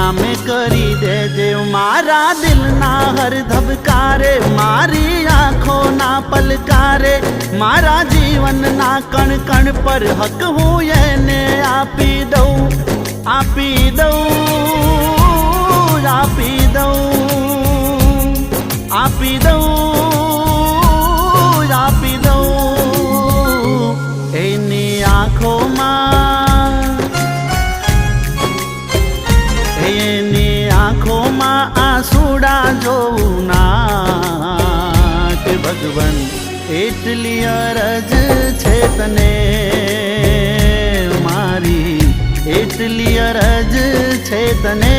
નામે કરી દેજે મારા દિલના હર ધબકારે, મારી આંખોના પલકારે, મારા જીવનના કણ કણ પર હક હું એને આપી દઉં, આપી દઉં, આપી દઉં, આપી દઉં, આપી દઉં એની આંખોમાં, એની આંખોમાં આંસુડા જોઉં ના કે ભગવાન એટલી અરજ છે તને મારી, એટલી અરજ છે તને।